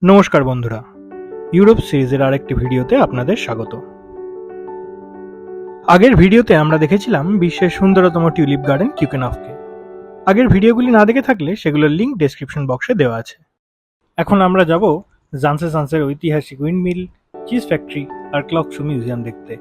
নমস্কার বন্ধুরা, ইউরোপ সিরিজের আরেকটি ভিডিওতে আপনাদের স্বাগত। আগের ভিডিওতে আমরা দেখেছিলাম বিশ্বের সুন্দরতম টিউলিপ গার্ডেন কিউকেনফকে। আগের ভিডিওগুলি না দেখে থাকলে সেগুলোর লিঙ্ক ডেসক্রিপশন বক্সে দেওয়া আছে। এখন আমরা যাব জানসে শান্সের ঐতিহাসিক উইন্ডমিল, চিজ ফ্যাক্টরি আর ক্লগ শু মিউজিয়াম দেখতে।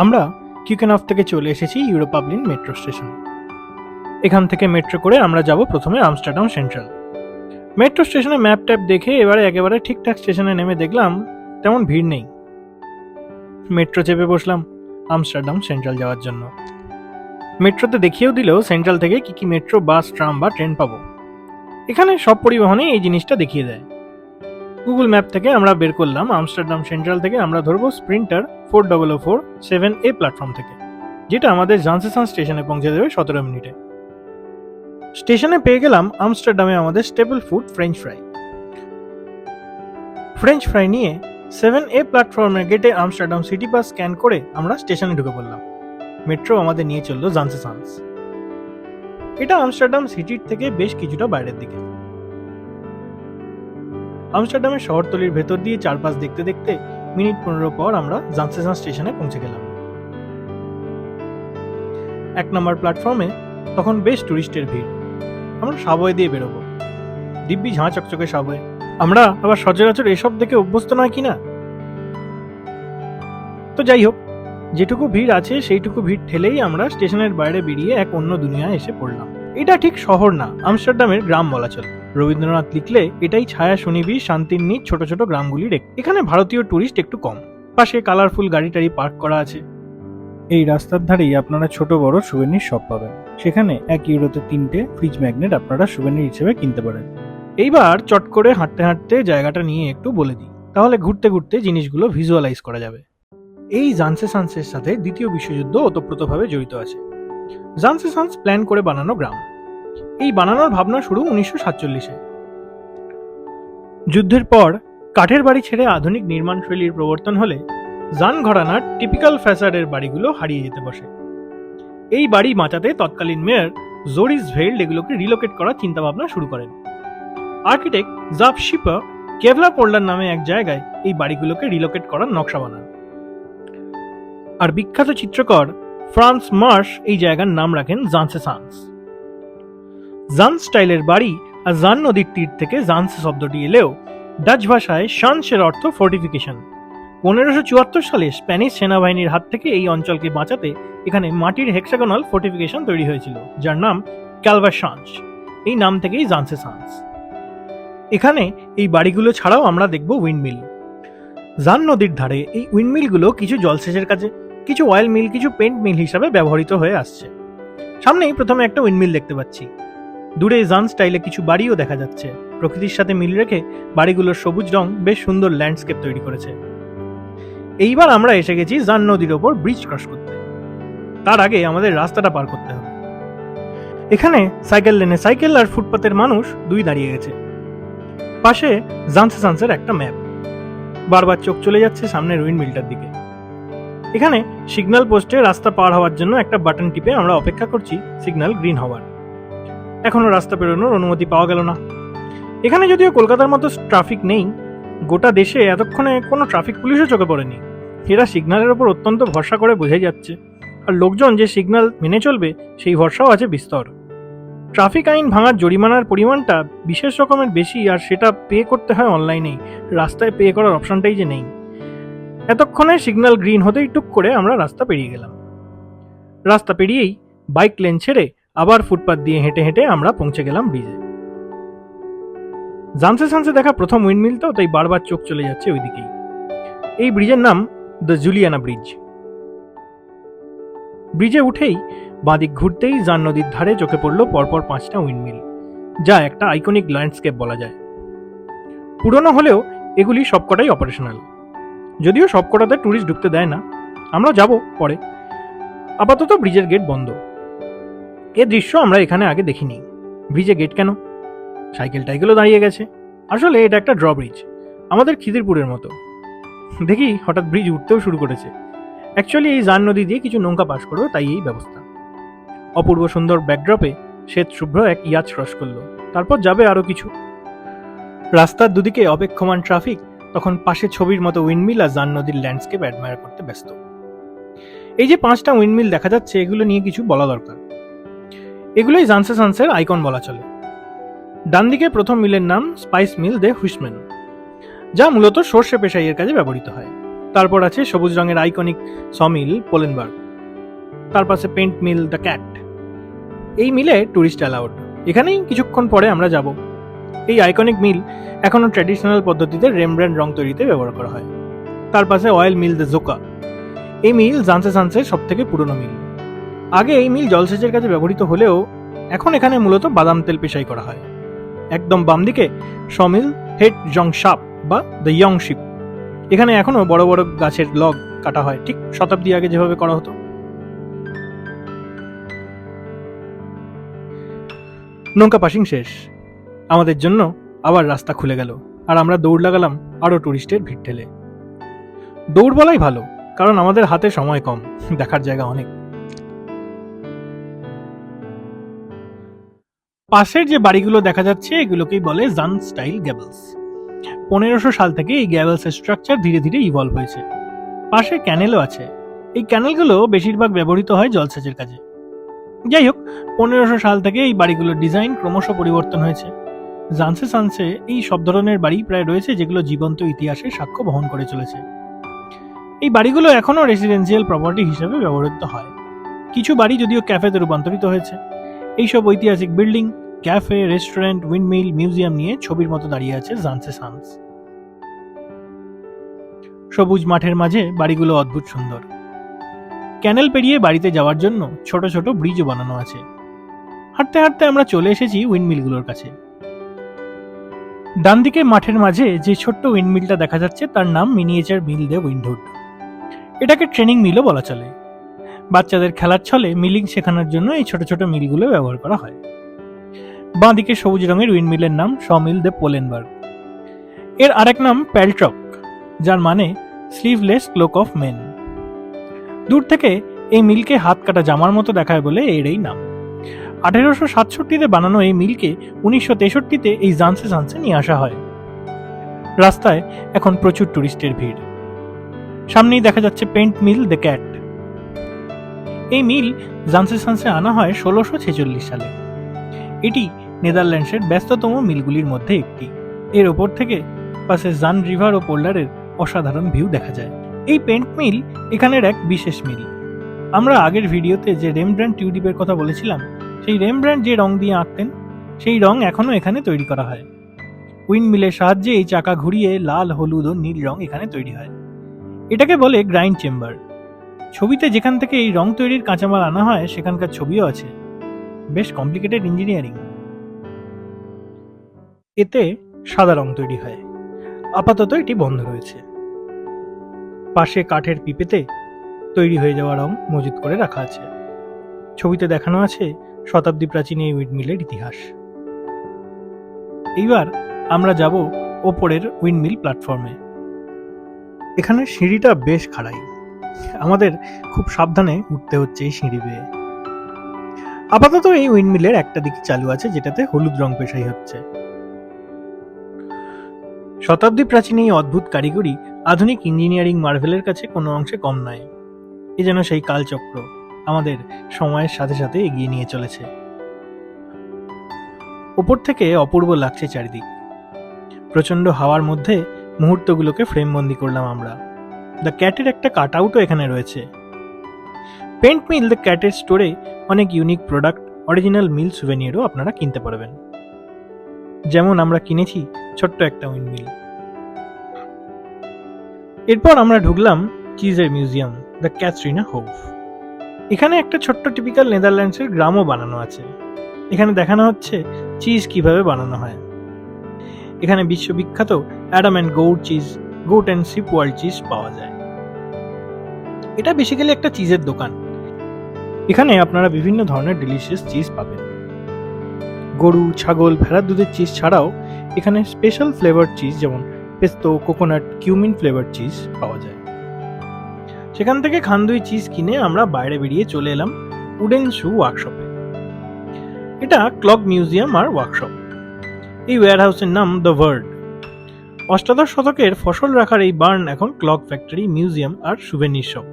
আমরা কিউকেনফ থেকে চলে এসেছি ইউরোপাবলিন মেট্রো স্টেশনে। এখান থেকে মেট্রো করে আমরা যাব প্রথমে আমস্টারডাম সেন্ট্রাল। মেট্রো স্টেশনে ম্যাপ ট্যাপ দেখে একেবারে ঠিকঠাক স্টেশনে নেমে দেখলাম তেমন ভিড় নেই। মেট্রো চেপে বসলাম আমস্টারডাম সেন্ট্রাল যাওয়ার জন্য। মেট্রোতে দেখিয়েও দিল সেন্ট্রাল থেকে কি কি মেট্রো, বাস, ট্রাম বা ট্রেন পাবো। এখানে সব পরিবহনে এই জিনিসটা দেখিয়ে দেয়। গুগল ম্যাপ থেকে আমরা বের করলাম আমস্টারডাম সেন্ট্রাল থেকে আমরা ধরবো স্প্রিন্টার 4004 7A প্ল্যাটফর্ম থেকে, যেটা আমাদের জানসে শান্স স্টেশনে পৌঁছে দেবে 17 মিনিটে। স্টেশনে পেয়ে গেলাম আমস্টারডামে আমাদের স্টেপল ফুড ফ্রেঞ্চ ফ্রাই নিয়ে 7A প্ল্যাটফর্মের গেটে আমস্টারডাম সিটি পাস স্ক্যান করে আমরা স্টেশনে ঢুকে পড়লাম। মেট্রো আমাদের নিয়ে চললো জানসে শান্স। এটা আমস্টারডাম সিটির থেকে বেশ কিছুটা বাইরের দিকে। আমস্টারডামের শহরতলির ভেতর দিয়ে চারপাশ দেখতে দেখতে মিনিট 15 পর আমরা জানসে শান্স স্টেশনে পৌঁছে গেলাম। 1 নম্বর প্ল্যাটফর্মে তখন বেশ টুরিস্টের ভিড়। আমরা সাবওয়ে দিয়ে বেরোবো, দিব্যি ঝাঁ চকচকে সাবওয়ে। আমরা আবার সচরাচর এসব দেখে অভ্যস্ত নয় কিনা। তো যাই হোক, যেটুকু ভিড় আছে সেইটুকু ভিড় ঠেলেই আমরা স্টেশনের বাইরে বেরিয়ে এক অন্য দুনিয়ায় এসে পড়লাম। এটা ঠিক শহর না, আমস্টারডামের গ্রাম বলা চলে। রবীন্দ্রনাথ লিখলে এটাই ছায়া সুনিবিড় শান্তির নিজ ছোট ছোট গ্রামগুলির। এখানে ভারতীয় টুরিস্ট একটু কম। পাশে কালারফুল গাড়ি টাড়ি পার্ক করা আছে। এই রাস্তার ধারেই আপনারা ছোট বড় সুভেনির শপ পাবেন। সেখানে 1 ইউরোতে 3টে ফ্রিজ ম্যাগনেট আপনারা সুভেনির হিসেবে কিনতে পারেন। এইবার চট করে হাঁটতে হাঁটতে জায়গাটা নিয়ে একটু বলে দিই, তাহলে ঘুরতে ঘুরতে জিনিসগুলো ভিজুয়ালাইজ করা যাবে। এই জানসে শান্সের সাথে দ্বিতীয় বিশ্বযুদ্ধ ওতপ্রোতভাবে জড়িত আছে। জানসে শান্স প্ল্যান করে বানানো গ্রাম। এই বানানোর ভাবনা শুরু 1947-এ। যুদ্ধের পর কাঠের বাড়ি ছেড়ে আধুনিক নির্মাণ শৈলীর প্রবর্তন হলে জান ঘরানার টিপিক্যাল ফ্যাসাডের বাড়িগুলো হারিয়ে যেতে বসে। এই বাড়ি বাঁচাতে তৎকালীন মেয়র জোরিস ভেল্ড এগুলোকে রিলোকেট করার চিন্তাভাবনা শুরু করেন। আর্কিটেক্ট জাফ শিপার কেভলার পোল্ডার নামে এক জায়গায় এই বাড়িগুলোকে রিলোকেট করার নকশা বানান। আর বিখ্যাত চিত্রকর ফ্রান্স মার্শ এই জায়গার নাম রাখেন জানসে শান্স। জান স্টাইলের বাড়ি আর জান নদীর তীর থেকে জানসে শব্দটি এলেও ডাচ ভাষায় শান্সের অর্থ ফোর্টিফিকেশন। 1574 সালে স্প্যানিশ সেনাবাহিনীর হাত থেকে এই অঞ্চলকে বাঁচাতে এখানে মাটির হেক্সাগোনাল ফোর্টিফিকেশন তৈরি হয়েছিল, যার নাম ক্যালভা শান্স। এই নাম থেকেই জানসে শান্স। এখানে এই বাড়িগুলো ছাড়াও আমরা দেখব উইন্ডমিল। জান নদীর ধারে এই উইন্ডমিলগুলো কিছু জলসেচের কাজে, কিছু অয়েল মিল, কিছু পেন্ট মিল হিসাবে ব্যবহৃত হয়ে আসছে। সামনেই প্রথমে একটা উইন্ডমিল দেখতে পাচ্ছি। দূরে জান স্টাইলে কিছু বাড়িও দেখা যাচ্ছে। প্রকৃতির সাথে মিল রেখে বাড়িগুলোর সবুজ রং বেশ সুন্দর ল্যান্ডস্কেপ তৈরি করেছে। এইবার আমরা এসে গেছি জান নদীর ওপর ব্রিজ ক্রস করতে। তার আগে আমাদের রাস্তাটা পার করতে হবে। এখানে সাইকেল লেনে সাইকেল আর ফুটপাতের মানুষ দুই দাঁড়িয়ে গেছে। পাশে জানসে শান্সের একটা ম্যাপ। বারবার চোখ চলে যাচ্ছে সামনের উইন্ডমিলটার দিকে। এখানে সিগন্যাল পোস্টে রাস্তা পার হওয়ার জন্য একটা বাটন টিপে আমরা অপেক্ষা করছি সিগন্যাল গ্রিন হওয়ার। এখনো রাস্তা পেরোনোর অনুমতি পাওয়া গেল না। এখানে যদিও কলকাতার মতো ট্রাফিক নেই, গোটা দেশে এতক্ষণে কোনো ট্রাফিক পুলিশও চোখে পড়েনি। এরা সিগন্যালের ওপর অত্যন্ত ভরসা করে বোঝাই যাচ্ছে। আর লোকজন যে সিগন্যাল মেনে চলবে সেই ভরসাও আছে বিস্তর। ট্রাফিক আইন ভাঙার জরিমানার পরিমাণটা বিশেষ রকমের বেশি, আর সেটা পে করতে হয় অনলাইনেই। রাস্তায় পে করার অপশনটাই যে নেই। এতক্ষণে সিগন্যাল গ্রিন হতেই টুক করে আমরা রাস্তা পেরিয়ে গেলাম। রাস্তা পেরিয়েই বাইক লেন ছেড়ে আবার ফুটপাত দিয়ে হেঁটে হেঁটে আমরা পৌঁছে গেলাম ব্রিজে। জানসে শান্সে দেখা প্রথম উইন্ডমিল তো, তাই বারবার চোখ চলে যাচ্ছে ওইদিকেই। এই ব্রিজের নাম দ্য জুলিয়ানা ব্রিজ। ব্রিজে উঠেই বাঁদিক ঘুরতেই জান নদীর ধারে চোখে পড়লো পরপর 5টা উইন্ডমিল, যা একটা আইকনিক ল্যান্ডস্কেপ বলা যায়। পুরনো হলেও এগুলি সবকটাই অপারেশনাল, যদিও সবকটাতে টুরিস্ট ঢুকতে দেয় না। আমরা যাব পরে। আপাতত ব্রিজের গেট বন্ধ। এ দৃশ্য আমরা এখানে আগে দেখিনি। ব্রিজে গেট কেন? সাইকেল টাইকেলও দাঁড়িয়ে গেছে। আসলে এটা একটা ড্রব্রিজ, আমাদের খিদিরপুরের মতো। দেখি হঠাৎ ব্রিজ উঠতেও শুরু করেছে। অ্যাকচুয়ালি এই জান নদী দিয়ে কিছু নৌকা পাস করবে, তাই এই ব্যবস্থা। অপূর্ব সুন্দর ব্যাকড্রপে শ্বেত শুভ্র এক ইয়াচ ক্রস করলো। তারপর যাবে আরো কিছু। রাস্তার দুদিকে অপেক্ষমান ট্রাফিক তখন পাশে ছবির মতো উইন্ডমিল আর জান নদীর ল্যান্ডস্কেপ অ্যাডমায়ার করতে ব্যস্ত। এই যে 5টা উইন্ডমিল দেখা যাচ্ছে, এগুলো নিয়ে কিছু বলা দরকার। এগুলোই জানসে শান্সের আইকন বলা চলে। ডান দিকে প্রথম মিলের নাম স্পাইস মিল দে হুইসম্যান, যা মূলত সর্ষে পেশাইয়ের কাজে ব্যবহৃত হয়। তারপর আছে সবুজ রঙের আইকনিক সমিল পোলেনবার্গ। তার পাশে পেন্ট মিল দ্য ক্যাট। এই মিলে টুরিস্ট অ্যালাউড, এখানেই কিছুক্ষণ পরে আমরা যাব। এই আইকনিক মিল এখনো ট্র্যাডিশনাল পদ্ধতিতে রেমব্র্যান্ড রং তৈরিতে ব্যবহার করা হয়। তার পাশে অয়েল মিল দ্য জোকা। এই মিল জানসে শান্সের সব থেকে পুরনো মিল। আগে এই মিল জলসেচের কাজে ব্যবহৃত হলেও এখন এখানে মূলত বাদাম তেল পেশাই করা হয়। একদম বাম দিকে সমিল হেড জং শাপ বা দ্য ইয়ং শিপ। এখানে এখনো বড় বড় গাছের লগ কাটা হয়, ঠিক শতাব্দী আগে যেভাবে করা হতো। নৌকা পাসিং শেষ, আমাদের জন্য আবার রাস্তা খুলে গেল, আর আমরা দৌড় লাগালাম আরো টুরিস্টের ভিড় ঠেলে। দৌড় বলাই ভালো, কারণ আমাদের হাতে সময় কম, দেখার জায়গা অনেক। পাশের যে বাড়িগুলো দেখা যাচ্ছে এগুলোকেই বলে জান স্টাইল গ্যাবলস। 1500 সাল থেকে এই গ্যাবলসের স্ট্রাকচার ধীরে ধীরে ইভলভ হয়েছে। পাশে ক্যানেলও আছে। এই ক্যানেলগুলো বেশিরভাগ ব্যবহৃত হয় জলসেচের কাজে। যাই হোক, 1500 সাল থেকে এই বাড়িগুলোর ডিজাইন ক্রমশ পরিবর্তন হয়েছে। জানসে শান্সে এই সব ধরনের বাড়ি প্রায় রয়েছে, যেগুলো জীবন্ত ইতিহাসের সাক্ষ্য বহন করে চলেছে। এই বাড়িগুলো এখনো রেসিডেন্সিয়াল প্রপার্টি হিসেবে ব্যবহৃত হয়। কিছু বাড়ি যদিও ক্যাফেতে রূপান্তরিত হয়েছে। এইসব ঐতিহাসিক building, cafe, restaurant, windmill, museum নিয়ে ছবির মতো দাঁড়িয়ে আছে জানসে শান্স। সবুজ মাঠের মাঝে বাড়িগুলো অদ্ভুত সুন্দর। ক্যানেল পেরিয়ে বাড়িতে যাওয়ার জন্য ছোট ছোট ব্রিজও বানানো আছে। হাঁটতে হাঁটতে আমরা চলে এসেছি উইন্ডমিলগুলোর কাছে। ডান দিকে মাঠের মাঝে যে ছোট্ট উইন্ডমিলটা দেখা যাচ্ছে তার নাম মিনিয়েচার মিল দে উইন্ডহুড। এটাকে ট্রেনিং মিলও বলা চলে। বাচ্চাদের খেলার ছলে মিলিং শেখানোর জন্য এই ছোট ছোট মিলগুলো ব্যবহার করা হয়। বাঁ দিকে সবুজ রঙের উইন্ডমিলের নাম সমিল দে পোলেনবার্গ। এর আরেক নাম প্যালট্রক, যার মানে স্লিভলেস ক্লোক অফ মেন। দূর থেকে এই মিলকে হাত কাটা জামার মতো দেখায় বলে এর এই নাম। 1867-তে বানানো এই মিলকে 1963-তে এই জানসে শান্সে নিয়ে আসা হয়। রাস্তায় এখন প্রচুর টুরিস্টের ভিড়। সামনেই দেখা যাচ্ছে পেন্ট মিল দ্য ক্যাট। এই মিল জানসে শান্সে আনা হয় 1646 সালে। এটি নেদারল্যান্ডসের ব্যস্ততম মিলগুলির মধ্যে একটি। এর ওপর থেকে পাশে জান রিভার ও পোল্ডারের অসাধারণ ভিউ দেখা যায়। এই পেন্ট মিল এখানের এক বিশেষ মিল। আমরা আগের ভিডিওতে যে রেমব্র্যান্ড টিউলিপের কথা বলেছিলাম, সেই রেমব্র্যান্ড যে রং দিয়ে আঁকতেন সেই রং এখনো এখানে তৈরি করা হয়। উইন্ডমিলের সাহায্যে এই চাকা ঘুরিয়ে লাল, হলুদ ও নীল রং এখানে তৈরি হয়। এটাকে বলে গ্রাইন্ড চেম্বার। ছবিতে যেখান থেকে এই রং তৈরির কাঁচামাল আনা হয় সেখানকার ছবিও আছে। বেশ কমপ্লিকেটেড ইঞ্জিনিয়ারিং। এতে সাদা রং তৈরি হয়। আপাতত এটি বন্ধ রয়েছে। পাশে কাঠের পিপেতে তৈরি হয়ে যাওয়া রং মজুত করে রাখা আছে। ছবিতে দেখানো আছে শতাব্দী প্রাচীন এই উইন্ডমিলের ইতিহাস। এইবার আমরা যাব ওপরের উইন্ডমিল প্ল্যাটফর্মে। এখানে সিঁড়িটা বেশ খাড়াই, আমাদের খুব সাবধানে উঠতে হচ্ছে এই সিঁড়ি বেয়ে। আপাতত এই উইন্ডমিলের একটা দিক চালু আছে, যেটাতে হলুদ রং পেশাই হচ্ছে। শতাব্দী প্রাচীন এই অদ্ভুত কারিগরি আধুনিক ইঞ্জিনিয়ারিং মার্ভেলের কাছে কোনো অংশে কম নয়। এ যেন সেই কালচক্র আমাদের সময়ের সাথে সাথে এগিয়ে নিয়ে চলেছে। উপর থেকে অপূর্ব লাগছে চারিদিক। প্রচন্ড হাওয়ার মধ্যে মুহূর্তগুলোকে ফ্রেমবন্দি করলাম আমরা। দ্য ক্যাটের একটা কাট আউটও এখানে রয়েছে। পেন্ট মিল দ্য ক্যাটের স্টোরে অনেক ইউনিক প্রোডাক্ট, অরিজিনাল মিল সুভেনিয়ারও আপনারা কিনতে পারবেন। যেমন আমরা কিনেছি ছোট্ট একটা উইন্ডমিল। এরপর আমরা ঢুকলাম চিজের মিউজিয়াম দ্য ক্যাথরিনা হোভ। এখানে একটা ছোট্ট টিপিক্যাল নেদারল্যান্ডসের গ্রামও বানানো আছে। এখানে দেখানো হচ্ছে চিজ কিভাবে বানানো হয়। এখানে বিশ্ববিখ্যাত Edam and Gouda cheese, goat and sheep world cheese পাওয়া যায়। এটা বেসিক্যালি একটা চিজের দোকান। এখানে আপনারা বিভিন্ন ধরনের ডিলিশিয়াস চিজ পাবেন। গরু, ছাগল, ভেড়ার দুধের চিজ ছাড়াও এখানে স্পেশাল ফ্লেভার চিজ যেমন pesto, coconut, cumin flavour cheese পাওয়া যায়। সেখান থেকে খানদুই চিজ কিনে আমরা বাইরে বেরিয়ে চলে এলাম উডেন শু ওয়ার্কশপে। এটা ক্লগ মিউজিয়াম আর ওয়ার্কশপ। এই ওয়্যারহাউসের নাম দ্য ওয়ার্ড। অষ্টাদশ শতকের ফসল রাখার এই বার্ন এখন ক্লগ ফ্যাক্টরি, মিউজিয়াম আর সুভেনির শপ।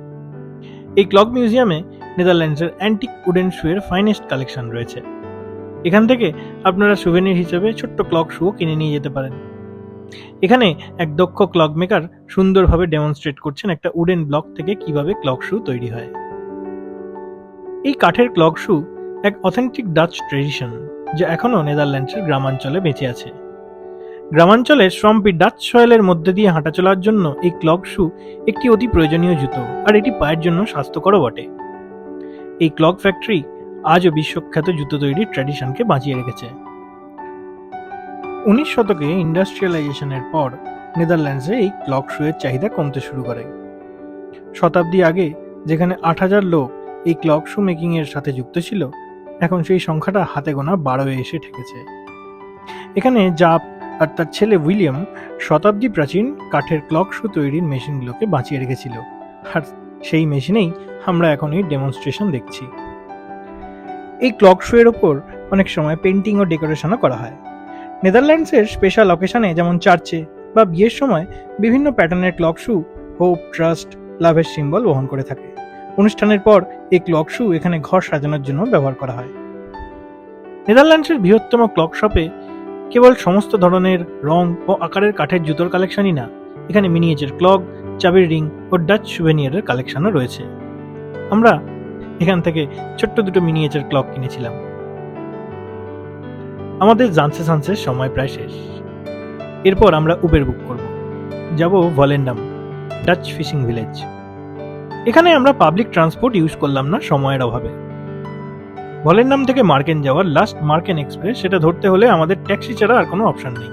এই ক্লগ মিউজিয়ামে নেদারল্যান্ডসের অ্যান্টিক উডেন শুয়ের ফাইনেস্ট কালেকশন রয়েছে। এখান থেকে আপনারা সুভেনির হিসেবে ছোট্ট ক্লগ শুও কিনে নিয়ে যেতে পারেন। এখানে এক দক্ষ ক্লগ মেকার সুন্দরভাবে ডেমনস্ট্রেট করছেন একটা উডেন ব্লক থেকে কিভাবে ক্লগ শু তৈরি হয়। এই কাঠের ক্লগ শু এক অথেন্টিক ডাচ ট্রেডিশন, যা এখনো নেদারল্যান্ডসের গ্রামাঞ্চলে বেঁচে আছে। গ্রামাঞ্চলের শ্রম্পি ডাচ সয়েলের মধ্যে দিয়ে হাঁটা চলার জন্য এই ক্লগ শু একটি অতি প্রয়োজনীয় জুতো, আর এটি পায়ের জন্য স্বাস্থ্যকরও বটে। এই ক্লগ ফ্যাক্টরি আজও বিশ্বখ্যাত জুতো তৈরির ট্র্যাডিশনকে বাঁচিয়ে রেখেছে। 19 শতকে ইন্ডাস্ট্রিয়ালাইজেশনের পর নেদারল্যান্ডসে এই ক্লগ শুয়ের চাহিদা কমতে শুরু করে। শতাব্দী আগে যেখানে 8,000 লোক এই ক্লগ শু মেকিং এর সাথে যুক্ত ছিল, এখন সেই সংখ্যাটা হাতে গোনা 12 এসে ঠেকেছে। এখানে জাপ আর তার ছেলে উইলিয়াম শতাব্দী প্রাচীন কাঠের ক্লগ শু তৈরির মেশিনগুলোকে বাঁচিয়ে রেখেছিল, আর সেই মেশিনেই আমরা এখন এই ডেমনস্ট্রেশন দেখছি। এই ক্লগ শু এর ওপর অনেক সময় পেন্টিং ও ডেকোরেশনও করা হয়। নেদারল্যান্ডসের স্পেশাল অকেশনে, যেমন চার্চে বা বিয়ের সময়, বিভিন্ন প্যাটার্নের ক্লগ শু হোপ, ট্রাস্ট, লাভের সিম্বল বহন করে থাকে। অনুষ্ঠানের পর এই ক্লগ শু এখানে ঘর সাজানোর জন্য ব্যবহার করা হয়। নেদারল্যান্ডসের বৃহত্তম ক্লগ শপে কেবল সমস্ত ধরনের রং ও আকারের কাঠের জুতোর কালেকশনই না, এখানে মিনিয়েচার ক্লগ, চাবির রিং ও ডাচ সুভেনিয়ারের কালেকশনও রয়েছে। আমরা এখান থেকে ছোট্ট দুটো মিনিয়েচার ক্লগ কিনেছিলাম। আমাদের জানসে শান্সের সময় প্রায় শেষ। এরপর আমরা উবের বুক করব, যাব ভলেন্ডাম, ডাচ ফিশিং ভিলেজ। এখানে আমরা পাবলিক ট্রান্সপোর্ট ইউজ করলাম না সময়ের অভাবে। ভলেন্ডাম থেকে মার্কেন যাওয়ার লাস্ট মার্কেন এক্সপ্রেস, সেটা ধরতে হলে আমাদের ট্যাক্সি ছাড়া আর কোনো অপশন নেই।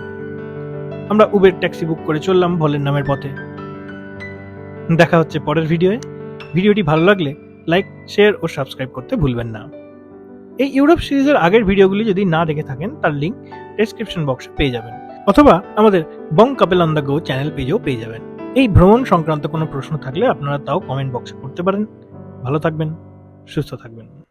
আমরা উবের ট্যাক্সি বুক করে চললাম ভলেন্ডামের পথে। দেখা হচ্ছে পরের ভিডিওয়ে। ভিডিওটি ভালো লাগলে লাইক, শেয়ার ও সাবস্ক্রাইব করতে ভুলবেন না। এই ইউরোপ সিরিজের আগের ভিডিওগুলি যদি না দেখে থাকেন, তার লিঙ্ক ডেসক্রিপশন বক্সে পেয়ে যাবেন, অথবা আমাদের Bong couple on the go channel পেজেও পেয়ে যাবেন। এই ভ্রমণ সংক্রান্ত কোনো প্রশ্ন থাকলে আপনারা তাও কমেন্ট বক্সে করতে পারেন। ভালো থাকবেন, সুস্থ থাকবেন।